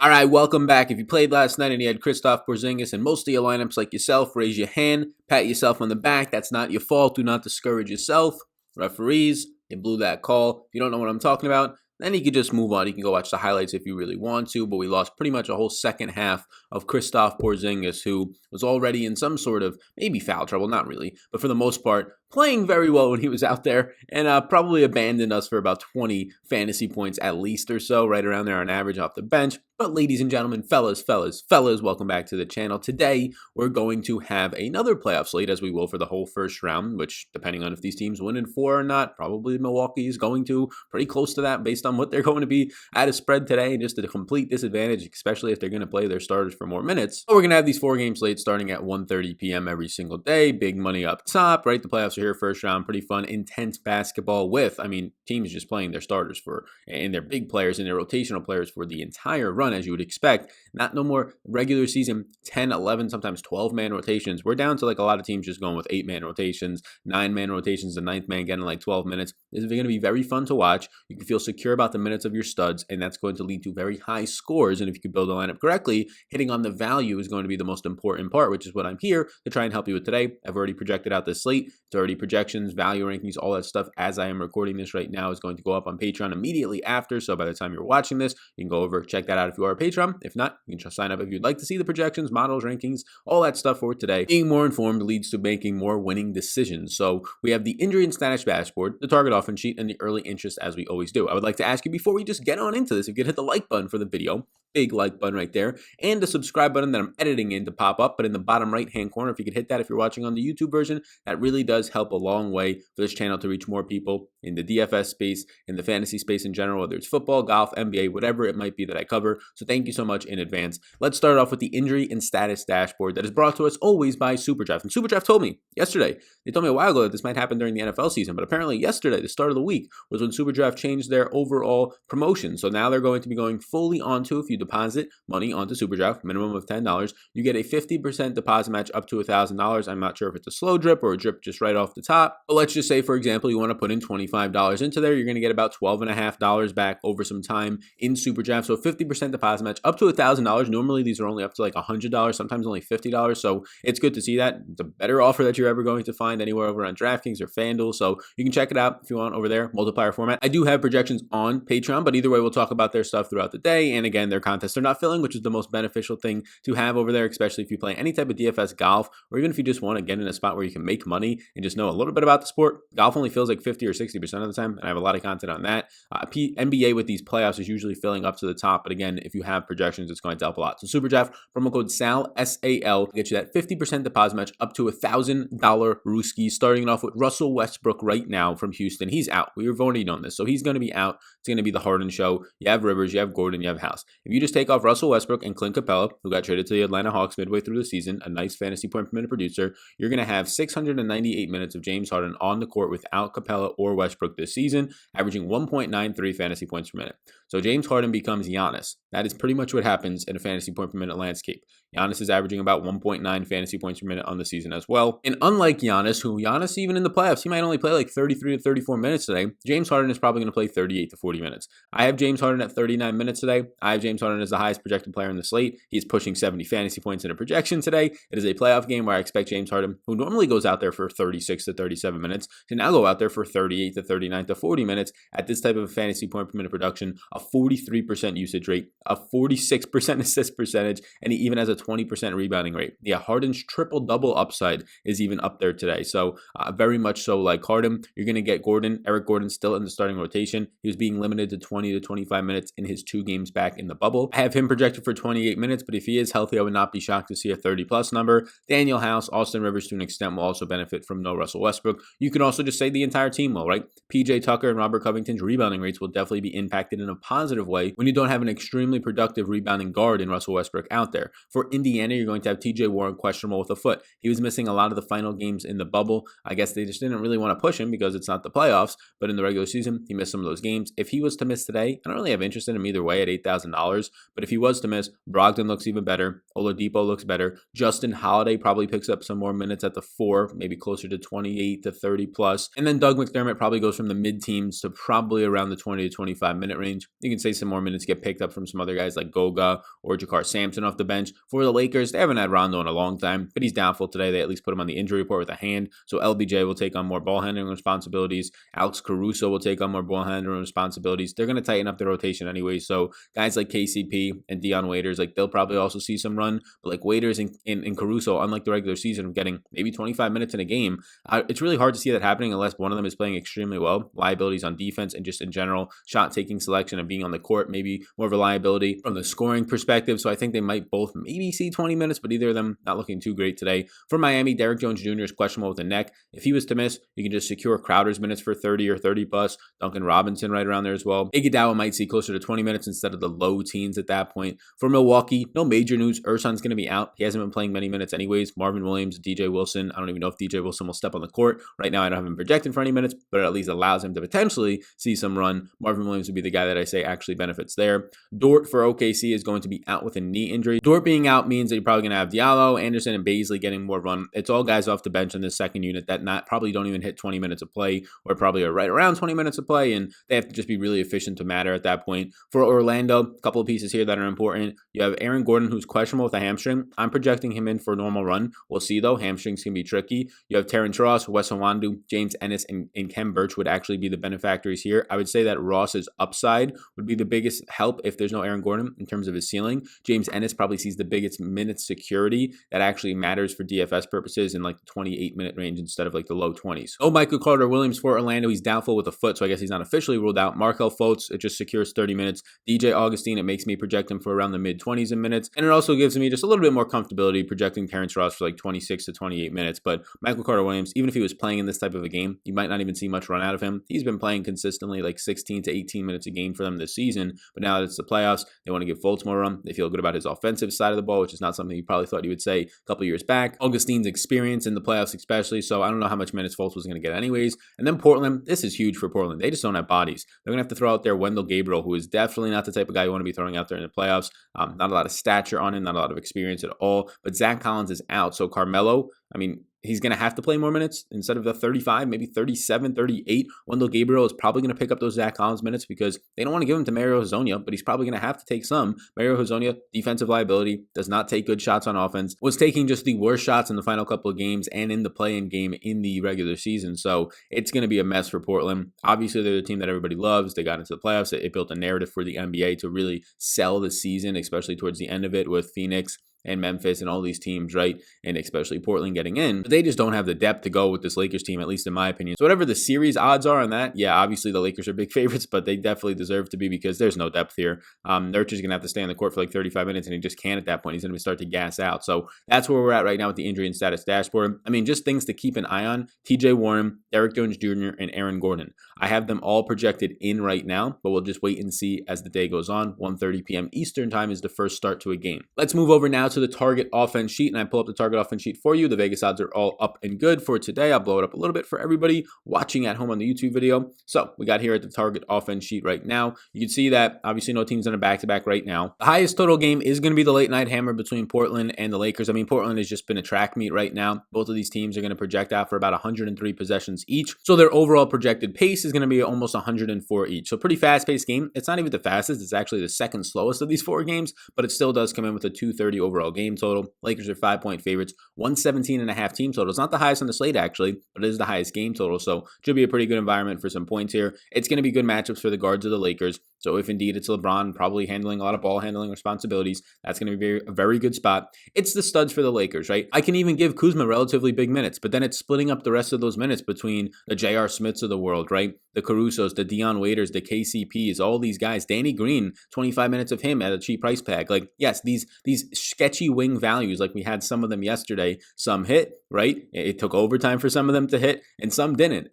All right, welcome back. If you played last night and you had Kristaps Porzingis and most of your lineups like yourself, raise your hand, pat yourself on the back. That's not your fault. Do not discourage yourself. Referees, they blew that call. If you don't know what I'm talking about, then you can just move on. You can go watch the highlights if you really want to, but we lost pretty much a whole second half of Kristaps Porzingis, who was already in some sort of maybe foul trouble, not really, but for the most part, playing very well when he was out there, and probably abandoned us for about 20 fantasy points at least or so, right around there on average off the bench. But ladies and gentlemen, fellas, welcome back to the channel. Today, we're going to have another playoff slate, as we will for the whole first round, which, depending on if these teams win in 4 or not, probably Milwaukee is going to pretty close to that based on what they're going to be at a spread today, and just a complete disadvantage, especially if they're going to play their starters for more minutes. But we're going to have these 4-game slates starting at 1:30 p.m. every single day. Big money up top, right? The playoffs are here first round. Pretty fun, intense basketball with, teams just playing their starters and their big players and their rotational players for the entire run, as you would expect. No more regular season 10, 11, sometimes 12-man rotations. We're down to like a lot of teams just going with 8-man rotations, 9-man rotations, the 9th man getting like 12 minutes. This is going to be very fun to watch. You can feel secure about the minutes of your studs, and that's going to lead to very high scores. And if you can build a lineup correctly, hitting on the value is going to be the most important part, which is what I'm here to try and help you with today. I've already projected out this slate. It's already projections, value rankings, all that stuff as I am recording this right now is going to go up on Patreon immediately after. So by the time you're watching this, you can go over, check that out if you are a Patreon. If not, you can just sign up if you'd like to see the projections, models, rankings, all that stuff for today. Being more informed leads to making more winning decisions. So we have the injury and status dashboard, the target offense sheet, and the early interest as we always do. I would like to ask you before we just get on into this, if you could hit the like button for the video, big like button right there, and the subscribe button that I'm editing in to pop up, but in the bottom right hand corner, if you could hit that if you're watching on the YouTube version, that really does help a long way for this channel to reach more people in the DFS space, in the fantasy space in general, whether it's football, golf, NBA, whatever it might be that I cover. So thank you so much in advance. Let's start off with the injury and status dashboard that is brought to us always by SuperDraft. And SuperDraft told me yesterday, they told me a while ago that this might happen during the NFL season, but apparently yesterday, the start of the week, was when SuperDraft changed their overall promotion. So now they're going to be going fully onto, if you deposit money onto SuperDraft, minimum of $10, you get a 50% deposit match up to $1,000. I'm not sure if it's a slow drip or a drip just right off the top, but let's just say, for example, you want to put in $25 into there, you're going to get about $12.50 back over some time in SuperDraft. So 50% deposit match up to $1,000. Normally these are only up to like $100, sometimes only $50. So it's good to see that. It's a better offer that you're ever going to find anywhere over on DraftKings or FanDuel. So you can check it out if you want over there, multiplier format. I do have projections on Patreon, but either way, we'll talk about their stuff throughout the day. And again, their contests are not filling, which is the most beneficial thing to have over there, especially if you play any type of DFS golf, or even if you just want to get in a spot where you can make money and just know a little bit about the sport. Golf only feels like 50 or 60% of the time, and I have a lot of content on that. NBA with these playoffs is usually filling up to the top, but again, if you have projections, it's going to help a lot. So SuperDraft, promo code SAL, S-A-L, get you that 50% deposit match up to $1,000 Rooski, starting it off with Russell Westbrook right now from Houston. He's out. We were already known this, so he's going to be out. It's going to be the Harden show. You have Rivers, you have Gordon, you have House. If you just take off Russell Westbrook and Clint Capella, who got traded to the Atlanta Hawks midway through the season, a nice fantasy point per minute producer, you're going to have 698 minutes of James Harden on the court without Capella or Westbrook this season, averaging 1.93 fantasy points per minute. So James Harden becomes Giannis. That is pretty much what happens in a fantasy point per minute landscape. Giannis is averaging about 1.9 fantasy points per minute on the season as well. And unlike Giannis, even in the playoffs, he might only play like 33 to 34 minutes today. James Harden is probably going to play 38 to 40 minutes. I have James Harden at 39 minutes today. I have James Harden as the highest projected player in the slate. He's pushing 70 fantasy points in a projection today. It is a playoff game where I expect James Harden, who normally goes out there for 36 to 37 minutes, to now go out there for 38 to 39 to 40 minutes at this type of fantasy point per minute production, a 43% usage rate, a 46% assist percentage, and he even has a 20% rebounding rate. Yeah, Harden's triple-double upside is even up there today. So very much so like Harden. You're going to get Eric Gordon still in the starting rotation. He was being limited to 20 to 25 minutes in his 2 games back in the bubble. I have him projected for 28 minutes, but if he is healthy, I would not be shocked to see a 30-plus number. Daniel House, Austin Rivers to an extent will also benefit from no Russell Westbrook. You can also just say the entire team will, right? PJ Tucker and Robert Covington's rebounding rates will definitely be impacted in a positive way when you don't have an extremely productive rebounding guard in Russell Westbrook out there. For Indiana, you're going to have TJ Warren questionable with a foot. He was missing a lot of the final games in the bubble. I guess they just didn't really want to push him because it's not the playoffs, but in the regular season, he missed some of those games. If he was to miss today, I don't really have interest in him either way at $8,000, but if he was to miss, Brogdon looks even better. Oladipo looks better. Justin Holiday probably picks up some more minutes at the 4, maybe closer to 28 to 30 plus. And then Doug McDermott probably goes from the mid-teens to probably around the 20 to 25 minute range. You can say some more minutes get picked up from some other guys like Goga or Jakar Sampson off the bench. For the Lakers, they haven't had Rondo in a long time, but he's doubtful today. They at least put him on the injury report with a hand. So LBJ will take on more ball handling responsibilities. Alex Caruso will take on more ball handling responsibilities. They're going to tighten up the rotation anyway. So guys like KCP and Dion Waiters, like they'll probably also see some run. But like Waiters and Caruso, unlike the regular season of getting maybe 25 minutes in a game, it's really hard to see that happening unless one of them is playing extremely well. Liabilities on defense and just in general, shot taking selection and being on the court, maybe more of a liability from the scoring perspective. So I think they might both maybe see 20 minutes, but either of them not looking too great today. For Miami, Derrick Jones Jr. is questionable with a neck. If he was to miss, you can just secure Crowder's minutes for 30 or 30 plus. Duncan Robinson right around there as well. Iguodala might see closer to 20 minutes instead of the low teens at that point. For Milwaukee, no major news. Ersan's going to be out. He hasn't been playing many minutes anyways. Marvin Williams, DJ Wilson. I don't even know if DJ Wilson will step on the court. Right now, I don't have him projected for any minutes, but it at least allows him to potentially see some run. Marvin Williams would be the guy that I say actually benefits there. Dort for OKC is going to be out with a knee injury. Dort being out means that you're probably going to have Diallo, Anderson, and Baisley getting more run. It's all guys off the bench in this second unit that probably don't even hit 20 minutes of play, or probably are right around 20 minutes of play, and they have to just be really efficient to matter at that point. For Orlando, a couple of pieces here that are important. You have Aaron Gordon, who's questionable with a hamstring. I'm projecting him in for a normal run. We'll see, though. Hamstrings can be tricky. You have Terrence Ross, Wes Nwandu, James Ennis, and Kem Birch would actually be the benefactors here. I would say that Ross's upside would be the biggest help if there's no Aaron Gordon in terms of his ceiling. James Ennis probably sees the biggest minute security that actually matters for DFS purposes in like the 28-minute range instead of like the low 20s. Oh, Michael Carter-Williams for Orlando. He's doubtful with a foot, so I guess he's not officially ruled out. Markelle Fultz, it just secures 30 minutes. DJ Augustine, it makes me project him for around the mid-20s in minutes, and it also gives me just a little bit more comfortability projecting Terrence Ross for like 26 to 28 minutes. But Michael Carter-Williams, even if he was playing in this type of a game, you might not even see much run out of him. He's been playing consistently like 16 to 18 minutes a game for them this season, but now that it's the playoffs, they want to give Fultz more run. They feel good about his offensive side of the ball, which is not something you probably thought he would say a couple years back. Augustine's experience in the playoffs especially, so I don't know how much minutes Fultz was going to get anyways. And then Portland, this is huge for Portland. They just don't have bodies. They're going to have to throw out there Wendell Gabriel, who is definitely not the type of guy you want to be throwing out there in the playoffs. Not a lot of stature on him, not a lot of experience at all, but Zach Collins is out, so Carmelo, I mean, he's going to have to play more minutes instead of the 35, maybe 37, 38. Wendell Gabriel is probably going to pick up those Zach Collins minutes because they don't want to give him to Mario Hezonja, but he's probably going to have to take some. Mario Hezonja, defensive liability, does not take good shots on offense, was taking just the worst shots in the final couple of games and in the play-in game in the regular season. So it's going to be a mess for Portland. Obviously, they're the team that everybody loves. They got into the playoffs. It built a narrative for the NBA to really sell the season, especially towards the end of it with Phoenix and Memphis and all these teams, right? And especially Portland getting in. But they just don't have the depth to go with this Lakers team, at least in my opinion. So whatever the series odds are on that, yeah, obviously the Lakers are big favorites, but they definitely deserve to be because there's no depth here. Nurkic going to have to stay on the court for like 35 minutes, and he just can't at that point. He's going to start to gas out. So that's where we're at right now with the injury and status dashboard. I mean, just things to keep an eye on. TJ Warren, Derrick Jones Jr., and Aaron Gordon. I have them all projected in right now, but we'll just wait and see as the day goes on. 1:30 p.m. Eastern time is the first start to a game. Let's move over now to the target offense sheet, and I pull up the target offense sheet for you. The Vegas odds are all up and good for today. I'll blow it up a little bit for everybody watching at home on the YouTube video. So we got here at the target offense sheet right now. You can see that obviously no team's on a back-to-back right now. The highest total game is going to be the late night hammer between Portland and the Lakers. I mean, Portland has just been a track meet right now. Both of these teams are going to project out for about 103 possessions each. So their overall projected pace is going to be almost 104 each. So pretty fast-paced game. It's not even the fastest. It's actually the second slowest of these four games, but it still does come in with a 230 overall game total. Lakers are 5-point favorites, 117.5 team total. It's not the highest on the slate actually, but it is the highest game total. So should be a pretty good environment for some points here. It's going to be good matchups for the guards of the Lakers. So if indeed it's LeBron probably handling a lot of ball handling responsibilities, that's going to be a very good spot. It's the studs for the Lakers, right? I can even give Kuzma relatively big minutes, but then it's splitting up the rest of those minutes between the J.R. Smiths of the world, right? The Carusos, the Dion Waiters, the KCPs, all these guys. Danny Green, 25 minutes of him at a cheap price tag. Like, yes, these sketchy wing values, like we had some of them yesterday, some hit, right? It took overtime for some of them to hit, and some didn't.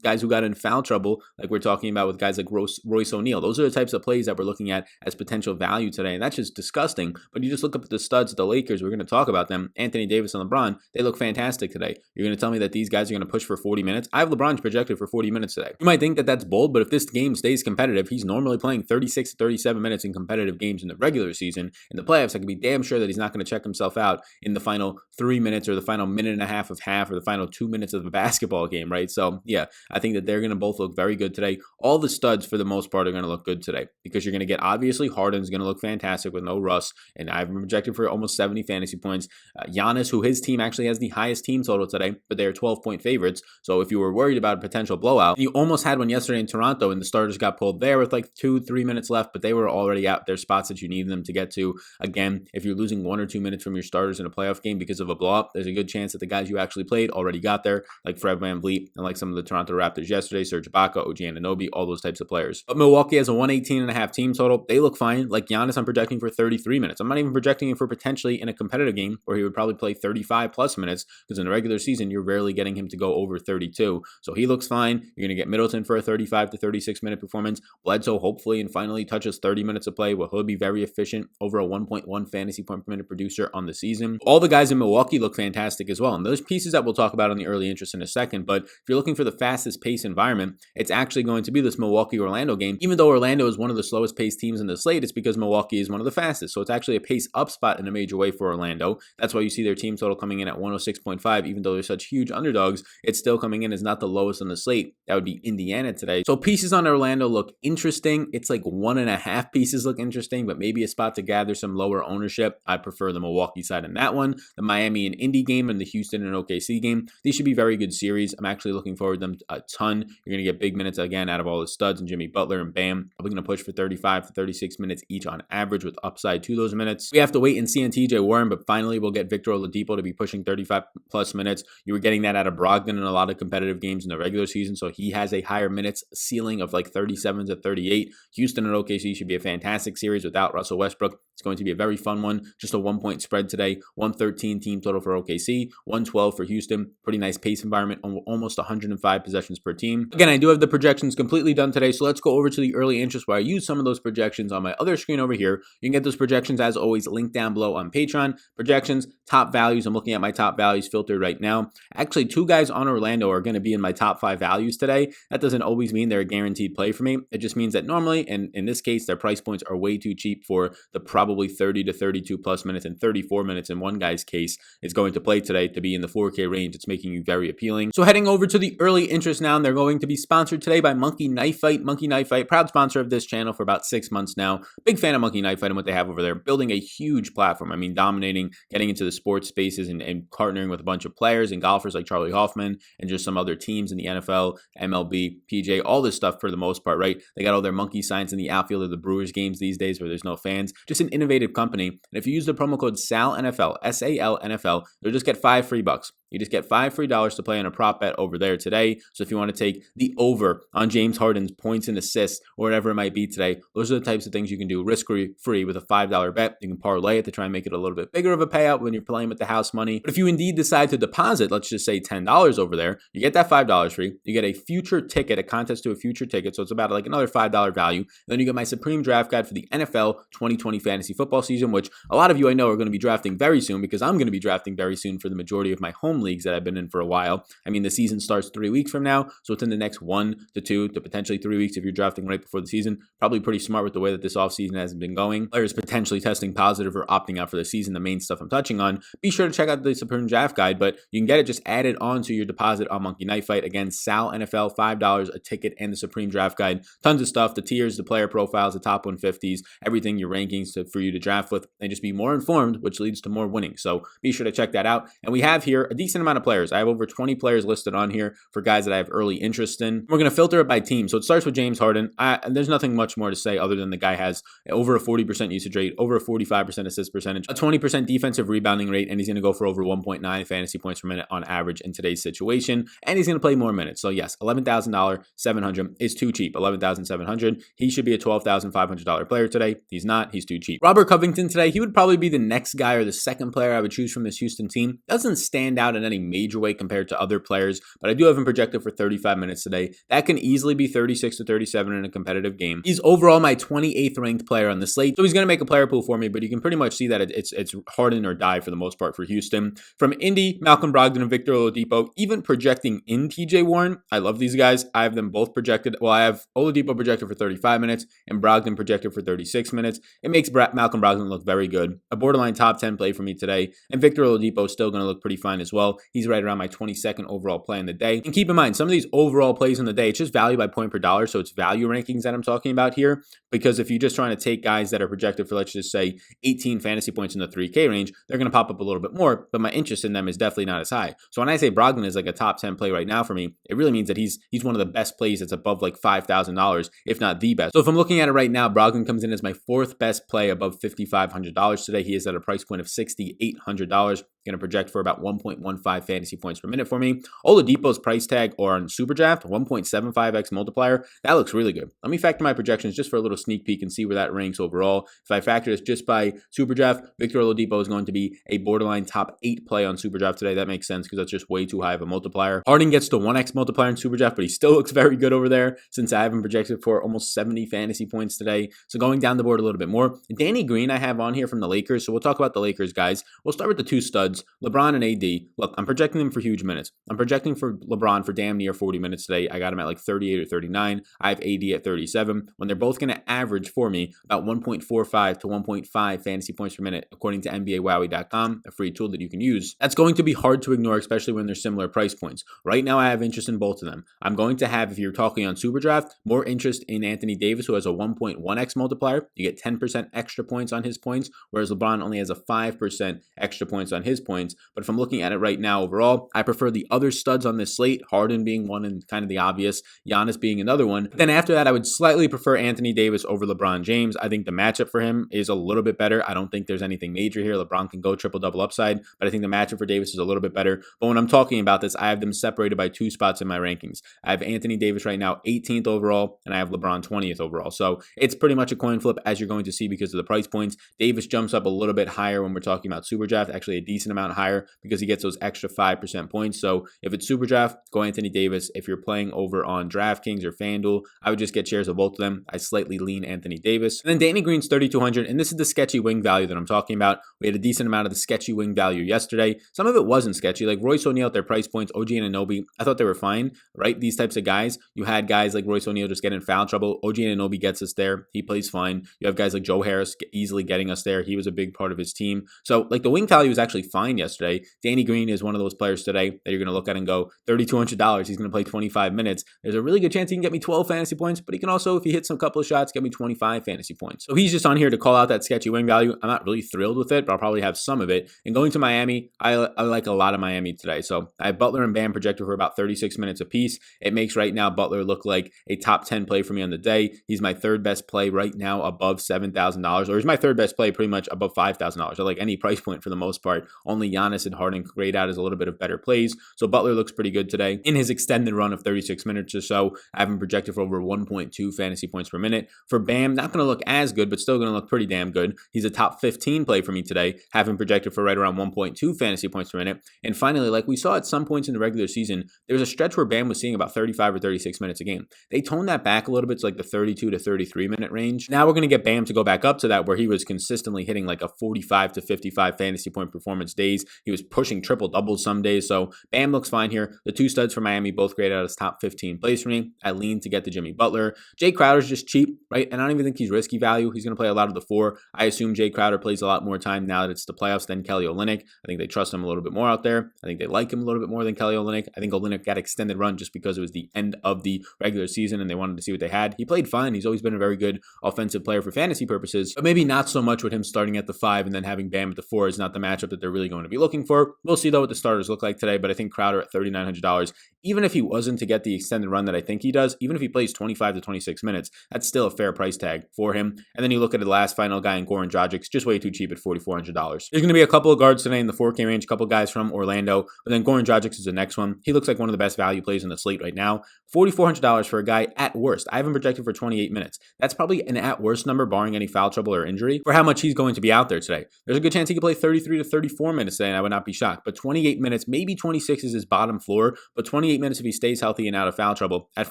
Guys who got in foul trouble, like we're talking about with guys like Royce O'Neal. Those are the types of plays that we're looking at as potential value today, and that's just disgusting. But you just look up at the studs of the Lakers, we're going to talk about them, Anthony Davis and LeBron, they look fantastic today. You're going to tell me that these guys are going to push for 40 minutes? I have LeBron projected for 40 minutes today. You might think that that's bold, but if this game stays competitive, he's normally playing 36 to 37 minutes in competitive games in the regular season. In the playoffs, I can be damn sure that he's not going to check himself out in the final 3 minutes or the final minute and a half of half or the final 2 minutes of a basketball game, right? So yeah, I think that they're going to both look very good today. All the studs for the most part are going to look good good today because you're going to get, obviously, Harden's going to look fantastic with no Russ, and I've been projected for almost 70 fantasy points. Giannis, who his team actually has the highest team total today, but they're 12-point favorites. So if you were worried about a potential blowout, you almost had one yesterday in Toronto, and the starters got pulled there with like 2-3 minutes left, but they were already out their spots that you need them to get to. Again, if you're losing 1 or 2 minutes from your starters in a playoff game because of a blowout, there's a good chance that the guys you actually played already got there, like Fred VanVleet and like some of the Toronto Raptors yesterday, Serge Ibaka, OG Anunoby, all those types of players. But Milwaukee has a 118.5 team total. They look fine. Like Giannis, I'm projecting for 33 minutes. I'm not even projecting him for potentially in a competitive game where he would probably play 35 plus minutes, because in the regular season, you're rarely getting him to go over 32. So he looks fine. You're going to get Middleton for a 35 to 36 minute performance. Bledsoe hopefully and finally touches 30 minutes of play, where he'll be very efficient, over a 1.1 fantasy point per minute producer on the season. All the guys in Milwaukee look fantastic as well. And those pieces that we'll talk about on the early interest in a second. But if you're looking for the fastest pace environment, it's actually going to be this Milwaukee-Orlando game. Even though Orlando is one of the slowest paced teams in the slate, it's because Milwaukee is one of the fastest. So it's actually a pace up spot in a major way for Orlando. That's why you see their team total coming in at 106.5. Even though they're such huge underdogs, it's still coming in as not the lowest on the slate. That would be Indiana today. So pieces on Orlando look interesting. It's like 1.5 pieces look interesting, but maybe a spot to gather some lower ownership. I prefer the Milwaukee side in that one. The Miami and Indy game and the Houston and OKC game, these should be very good series. I'm actually looking forward to them a ton. You're going to get big minutes again out of all the studs and Jimmy Butler and Bam. We're going to push for 35 to 36 minutes each on average, with upside to those minutes. We have to wait and see on TJ Warren, but finally we'll get Victor Oladipo to be pushing 35 plus minutes. You were getting that out of Brogdon in a lot of competitive games in the regular season, so he has a higher minutes ceiling of like 37 to 38. Houston and OKC should be a fantastic series without Russell Westbrook. It's going to be a very fun one. Just a 1-point spread today. 113 team total for OKC, 112 for Houston. Pretty nice pace environment, almost 105 possessions per team. Again, I do have the projections completely done today, so let's go over to the early interest where I use some of those projections on my other screen over here. You can get those projections, as always, linked down below on Patreon. Projections, top values. I'm looking at my top values filtered right now. Actually, 2 guys on Orlando are going to be in my top 5 values today. That doesn't always mean they're a guaranteed play for me. It just means that normally, and in this case, their price points are way too cheap for the probably 30 to 32 plus minutes and 34 minutes in one guy's case is going to play today to be in the 4K range. It's making you very appealing. So heading over to the early interest now, and they're going to be sponsored today by Monkey Knife Fight. Monkey Knife Fight, proud sponsor of this channel for about 6 months now. Big fan of Monkey Knife Fight and what they have over there. Building a huge platform. I mean, dominating, getting into the sports spaces and partnering with a bunch of players and golfers like Charlie Hoffman and just some other teams in the NFL, MLB, PJ, all this stuff for the most part, right? They got all their monkey signs in the outfield of the Brewers games these days where there's no fans. Just an innovative company. And if you use the promo code SALNFL, SALNFL, you'll just get $5 free. You just get $5 free to play on a prop bet over there today. So if you want to take the over on James Harden's points and assists or whatever it might be today, those are the types of things you can do risk-free with a $5 bet. You can parlay it to try and make it a little bit bigger of a payout when you're playing with the house money. But if you indeed decide to deposit, let's just say $10 over there, you get that $5 free. You get a future ticket, a contest to a future ticket. So it's about like another $5 value. And then you get my Supreme Draft Guide for the NFL 2020 fantasy football season, which a lot of you I know are going to be drafting very soon, because I'm going to be drafting very soon for the majority of my home leagues that I've been in for a while. I mean, the season starts 3 weeks from now, so it's in the next 1 to 2 to potentially 3 weeks if you're drafting right before the season. Probably pretty smart with the way that this offseason hasn't been going. Players potentially testing positive or opting out for the season, the main stuff I'm touching on. Be sure to check out the Supreme Draft Guide, but you can get it just added on to your deposit on Monkey Knife Fight. Again, SALNFL, $5 a ticket, and the Supreme Draft Guide. Tons of stuff, the tiers, the player profiles, the top 150s, everything, your rankings for you to draft with, and just be more informed, which leads to more winning. So be sure to check that out. And we have here a decent amount of players. I have over 20 players listed on here for guys that I have early interest in. We're going to filter it by team. So it starts with James Harden. There's nothing much more to say other than the guy has over a 40% usage rate, over a 45% assist percentage, a 20% defensive rebounding rate, and he's going to go for over 1.9 fantasy points per minute on average in today's situation. And he's going to play more minutes. So yes, $11,000, $700 is too cheap. $11,700. He should be a $12,500 player today. He's not. He's too cheap. Robert Covington today, he would probably be the next guy or the second player I would choose from this Houston team. Doesn't stand out in any major way compared to other players, but I do have him projected for 35 minutes today. That can easily be 36 to 37 in a competitive game. He's overall my 28th ranked player on the slate, so he's going to make a player pool for me, but you can pretty much see that it's Harden or die for the most part for Houston. From Indy, Malcolm Brogdon and Victor Oladipo, even projecting in TJ Warren. I love these guys. I have them both projected. Well, I have Oladipo projected for 35 minutes and Brogdon projected for 36 minutes. It makes Malcolm Brogdon look very good. A borderline top 10 play for me today, and Victor Oladipo is still going to look pretty fine as well. well. He's right around my 22nd overall play in the day. And keep in mind, some of these overall plays in the day, it's just value by point per dollar. So it's value rankings that I'm talking about here. Because if you're just trying to take guys that are projected for, let's just say, 18 fantasy points in the 3K range, they're going to pop up a little bit more, but my interest in them is definitely not as high. So when I say Brogdon is like a top 10 play right now for me, it really means that he's one of the best plays that's above like $5,000, if not the best. So if I'm looking at it right now, Brogdon comes in as my 4th best play above $5,500 today. He is at a price point of $6,800. Going to project for about 1.15 fantasy points per minute for me. Oladipo's price tag or on Superdraft, 1.75x multiplier. That looks really good. Let me factor my projections just for a little sneak peek and see where that ranks overall. If I factor this just by Superdraft, Victor Oladipo is going to be a borderline top 8 play on Superdraft today. That makes sense because that's just way too high of a multiplier. Harden gets to 1x multiplier in Superdraft, but he still looks very good over there since I have him projected for almost 70 fantasy points today. So going down the board a little bit more. Danny Green I have on here from the Lakers. So we'll talk about the Lakers, guys. We'll start with the two studs. LeBron and AD. Look, I'm projecting them for huge minutes. I'm projecting for LeBron for damn near 40 minutes today. I got him at like 38 or 39. I have AD at 37. When they're both going to average for me about 1.45 to 1.5 fantasy points per minute, according to NBAWowie.com, a free tool that you can use. That's going to be hard to ignore, especially when they're similar price points. Right now, I have interest in both of them. I'm going to have, if you're talking on Superdraft, more interest in Anthony Davis, who has a 1.1x multiplier. You get 10% extra points on his points, whereas LeBron only has a 5% extra points on his points. But if I'm looking at it right now overall, I prefer the other studs on this slate, Harden being one and kind of the obvious, Giannis being another one. Then after that, I would slightly prefer Anthony Davis over LeBron James. I think the matchup for him is a little bit better. I don't think there's anything major here. LeBron can go triple-double upside, but I think the matchup for Davis is a little bit better. But when I'm talking about this, I have them separated by 2 spots in my rankings. I have Anthony Davis right now 18th overall, and I have LeBron 20th overall. So it's pretty much a coin flip, as you're going to see because of the price points. Davis jumps up a little bit higher when we're talking about Superdraft, actually a decent amount higher because he gets those extra 5% points. So if it's Superdraft, go Anthony Davis. If you're playing over on DraftKings or FanDuel, I would just get shares of both of them. I slightly lean Anthony Davis. And then Danny Green's 3,200, and this is the sketchy wing value that I'm talking about. We had a decent amount of the sketchy wing value yesterday. Some of it wasn't sketchy, like Royce O'Neal at their price points, OG Anunoby. I thought they were fine, right? These types of guys. You had guys like Royce O'Neal just get in foul trouble. OG Anunoby gets us there. He plays fine. You have guys like Joe Harris easily getting us there. He was a big part of his team. So like the wing value was actually fine yesterday. Danny Green is one of those players today that you're going to look at and go, $3,200. He's going to play 25 minutes. There's a really good chance he can get me 12 fantasy points, but he can also, if he hits a couple of shots, get me 25 fantasy points. So he's just on here to call out that sketchy wing value. I'm not really thrilled with it, but I'll probably have some of it. And going to Miami, I like a lot of Miami today. So I have Butler and Bam projected for about 36 minutes apiece. It makes right now Butler look like a top 10 play for me on the day. He's my 3rd best play right now above $7,000, or he's my 3rd best play pretty much above $5,000. I like any price point for the most part. Only Giannis and Harden grade out as a little bit of better plays. So Butler looks pretty good today. In his extended run of 36 minutes or so, I have him projected for over 1.2 fantasy points per minute. For Bam, not going to look as good, but still going to look pretty damn good. He's a top 15 play for me today, have him projected for right around 1.2 fantasy points per minute. And finally, like we saw at some points in the regular season, there was a stretch where Bam was seeing about 35 or 36 minutes a game. They toned that back a little bit to like the 32 to 33 minute range. Now we're going to get Bam to go back up to that where he was consistently hitting like a 45 to 55 fantasy point performance days. He was pushing triple doubles some days. So Bam looks fine here. The 2 studs for Miami both graded out as top 15 plays for me. I lean to get the Jimmy Butler. Jay Crowder's just cheap, right? And I don't even think he's risky value. He's going to play a lot of the 4. I assume Jay Crowder plays a lot more time now that it's the playoffs than Kelly Olynyk. I think they trust him a little bit more out there. I think they like him a little bit more than Kelly Olynyk. I think Olynyk got extended run just because it was the end of the regular season and they wanted to see what they had. He played fine. He's always been a very good offensive player for fantasy purposes, but maybe not so much with him starting at the 5 and then having Bam at the 4 is not the matchup that they're really going to be looking for. We'll see though what the starters look like today, but I think Crowder at $3,900, even if he wasn't to get the extended run that I think he does, even if he plays 25 to 26 minutes, that's still a fair price tag for him. And then you look at the last final guy in Goran Dragic, just way too cheap at $4,400. There's going to be a couple of guards today in the 4K range, a couple guys from Orlando, but then Goran Dragic is the next one. He looks like one of the best value plays on the slate right now. $4,400 for a guy at worst. I have him projected for 28 minutes. That's probably an at worst number barring any foul trouble or injury for how much he's going to be out there today. There's a good chance he could play 33 to 34 minutes today and I would not be shocked, but 28 minutes, maybe 26 is his bottom floor, but 28 minutes if he stays healthy and out of foul trouble at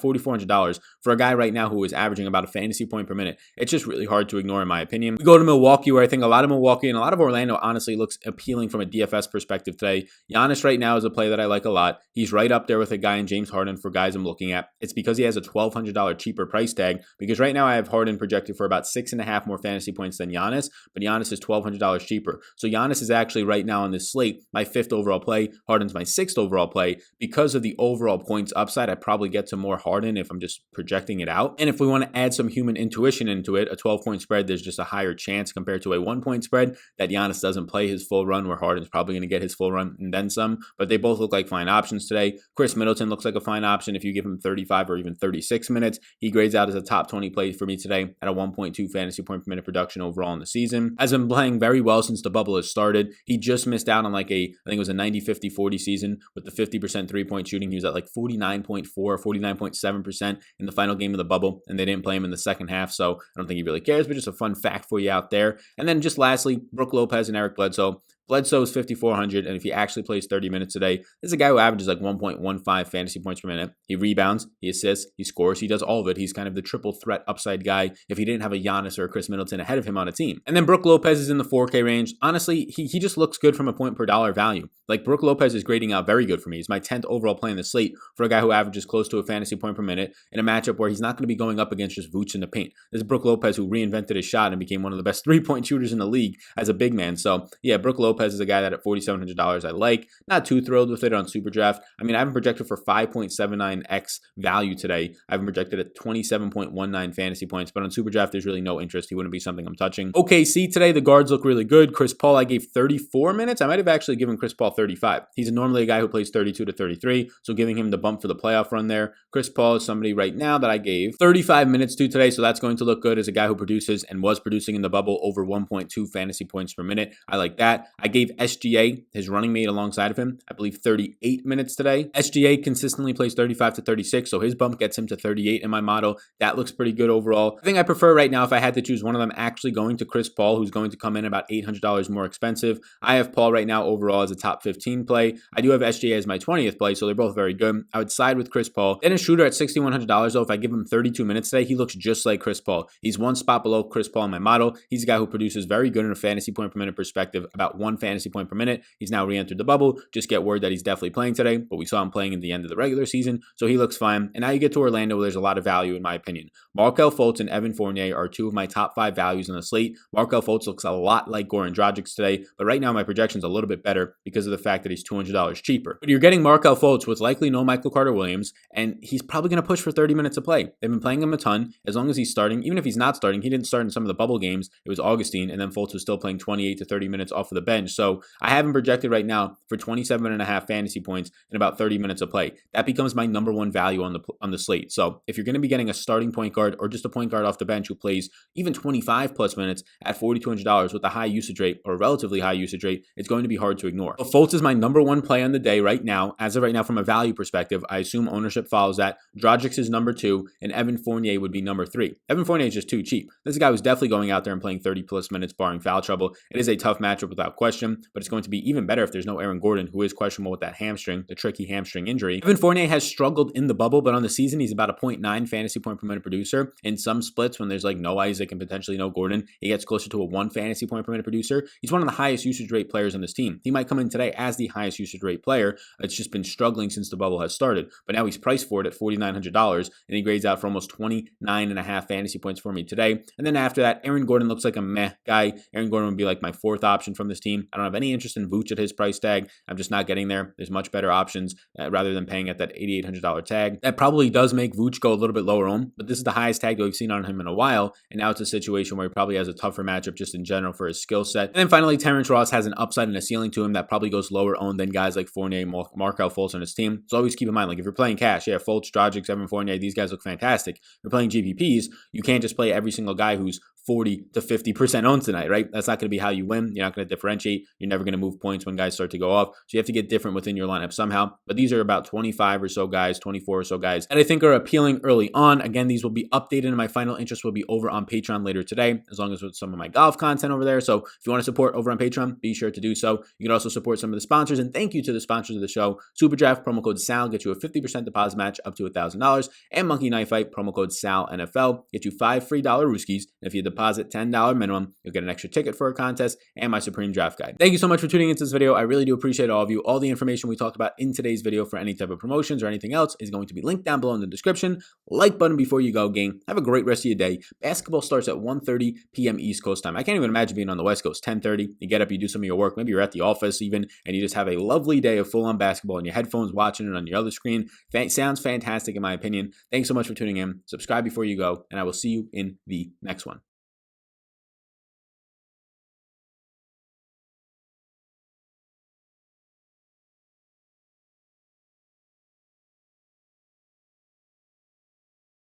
$4,400 for a guy right now who is averaging about a fantasy point per minute. It's just really hard to ignore in my opinion. We go to Milwaukee where I think a lot of Milwaukee and a lot of Orlando honestly looks appealing from a DFS perspective today. Giannis right now is a play that I like a lot. He's right up there with a guy in James Harden for guys I'm looking at. It's because he has a $1,200 cheaper price tag because right now I have Harden projected for about 6.5 more fantasy points than Giannis, but Giannis is $1,200 cheaper. So Giannis is actually right now on this slate, my 5th overall play. Harden's my 6th overall play. Because of the overall points upside, I probably get to more Harden if I'm just projecting it out. And if we want to add some human intuition into it, a 12-point spread, there's just a higher chance compared to a 1-point spread that Giannis doesn't play his full run, where Harden's probably going to get his full run and then some. But they both look like fine options today. Chris Middleton looks like a fine option. If you give him 35 or even 36 minutes, he grades out as a top 20 play for me today at a 1.2 fantasy point per minute production overall in the season. Has been playing very well since the bubble has started. He just missed out on I think it was a 90-50-40 season with the 50% three-point shooting. He was at 49.4, 49.7% in the final game of the bubble, and they didn't play him in the second half, so I don't think he really cares, but just a fun fact for you out there. And then just lastly, Brooke Lopez and Eric Bledsoe. Bledsoe is 5,400, and if he actually plays 30 minutes a day, this is a guy who averages 1.15 fantasy points per minute. He rebounds, he assists, he scores, he does all of it. He's kind of the triple threat upside guy if he didn't have a Giannis or a Chris Middleton ahead of him on a team. And then Brooke Lopez is in the 4K range. Honestly, he just looks good from a point per dollar value. Brooke Lopez is grading out very good for me. He's my 10th overall play in the slate for a guy who averages close to a fantasy point per minute in a matchup where he's not going to be going up against just Vooch in the paint. This is Brooke Lopez who reinvented his shot and became one of the best three-point shooters in the league as a big man. So yeah, Brooke Lopez is a guy that at $4,700 I like. Not too thrilled with it on Superdraft. I mean, I haven't projected for 5.79x value today. I haven't projected at 27.19 fantasy points, but on Superdraft, there's really no interest. He wouldn't be something I'm touching. OKC today, the guards look really good. Chris Paul, I gave 34 minutes. I might have actually given Chris Paul 35. He's normally a guy who plays 32 to 33, so giving him the bump for the playoff run there. Chris Paul is somebody right now that I gave 35 minutes to today, so that's going to look good as a guy who produces and was producing in the bubble over 1.2 fantasy points per minute. I like that. I gave SGA, his running mate alongside of him, I believe 38 minutes today. SGA consistently plays 35 to 36, so his bump gets him to 38 in my model. That looks pretty good overall. I think I prefer right now, if I had to choose one of them, actually going to Chris Paul, who's going to come in about $800 more expensive. I have Paul right now overall as a top 15 play. I do have SGA as my 20th play, so they're both very good. I would side with Chris Paul. Then a shooter at $6,100 though, if I give him 32 minutes today, he looks just like Chris Paul. He's one spot below Chris Paul in my model. He's a guy who produces very good in a fantasy point per minute perspective, about 1 fantasy point per minute. He's now re-entered the bubble. Just get word that he's definitely playing today, but we saw him playing in the end of the regular season, so he looks fine. And now you get to Orlando, where there's a lot of value in my opinion. Markelle Fultz and Evan Fournier are two of my top 5 values on the slate. Markelle Fultz looks a lot like Goran Dragic today, but right now my projection's a little bit better because of the fact that he's $200 cheaper. But you're getting Markelle Fultz with likely no Michael Carter-Williams, and he's probably going to push for 30 minutes of play. They've been playing him a ton. As long as he's starting, even if he's not starting, he didn't start in some of the bubble games. It was Augustine, and then Fultz was still playing 28 to 30 minutes off of the bench. So I have him projected right now for 27.5 fantasy points in about 30 minutes of play. That becomes my number 1 value on the slate. So if you're going to be getting a starting point guard or just a point guard off the bench who plays even 25 plus minutes at $4,200 with a high usage rate or a relatively high usage rate, it's going to be hard to ignore. But Fultz is my number 1 play on the day right now. As of right now, from a value perspective, I assume ownership follows that. Dragic's is number 2, and Evan Fournier would be number 3. Evan Fournier is just too cheap. This is a guy who's definitely going out there and playing 30 plus minutes barring foul trouble. It is a tough matchup without question, but it's going to be even better if there's no Aaron Gordon, who is questionable with that hamstring, the tricky hamstring injury. Evan Fournier has struggled in the bubble, but on the season, he's about a 0.9 fantasy point per minute producer. In some splits, when there's no Isaac and potentially no Gordon, he gets closer to a 1 fantasy point per minute producer. He's one of the highest usage rate players on this team. He might come in today as the highest usage rate player. It's just been struggling since the bubble has started, but now he's priced for it at $4,900, and he grades out for almost 29.5 fantasy points for me today. And then after that, Aaron Gordon looks like a meh guy. Aaron Gordon would be like my 4th option from this team. I don't have any interest in Vooch at his price tag. I'm just not getting there. There's much better options rather than paying at that $8,800 tag. That probably does make Vooch go a little bit lower on, but this is the highest tag that we've seen on him in a while, and now it's a situation where he probably has a tougher matchup just in general for his skill set. And then finally, Terrence Ross has an upside and a ceiling to him that probably goes lower owned than guys like Fournier, Markelle Fultz on his team. So always keep in mind, if you're playing cash, yeah, Fultz, Dragic, Evan Fournier, these guys look fantastic. If you're playing GPPs, you can't just play every single guy who's 40 to 50% owned tonight, right? That's not going to be how you win. You're not going to differentiate. You're never going to move points when guys start to go off. So you have to get different within your lineup somehow. But these are about 25 or so guys, 24 or so guys that I think are appealing early on. Again, these will be updated and my final interest will be over on Patreon later today, as long as with some of my golf content over there. So if you want to support over on Patreon, be sure to do so. You can also support some of the sponsors, and thank you to the sponsors of the show. Superdraft, promo code SAL, get you a 50% deposit match up to $1,000. And Monkey Knife Fight, promo code SALNFL, get you 5 free dollar Rooskies. And if you deposit $10 minimum, you'll get an extra ticket for a contest and my Supreme Draft Guide. Thank you so much for tuning into this video. I really do appreciate all of you. All the information we talked about in today's video for any type of promotions or anything else is going to be linked down below in the description. Like button before you go, gang. Have a great rest of your day. Basketball starts at 1:30 p.m. East Coast time. I can't even imagine being on the West Coast. 10:30, you get up, you do some of your work. Maybe you're at the office even, and you just have a lovely day of full-on basketball in your headphones, watching it on your other screen. Sounds fantastic in my opinion. Thanks so much for tuning in. Subscribe before you go, and I will see you in the next one.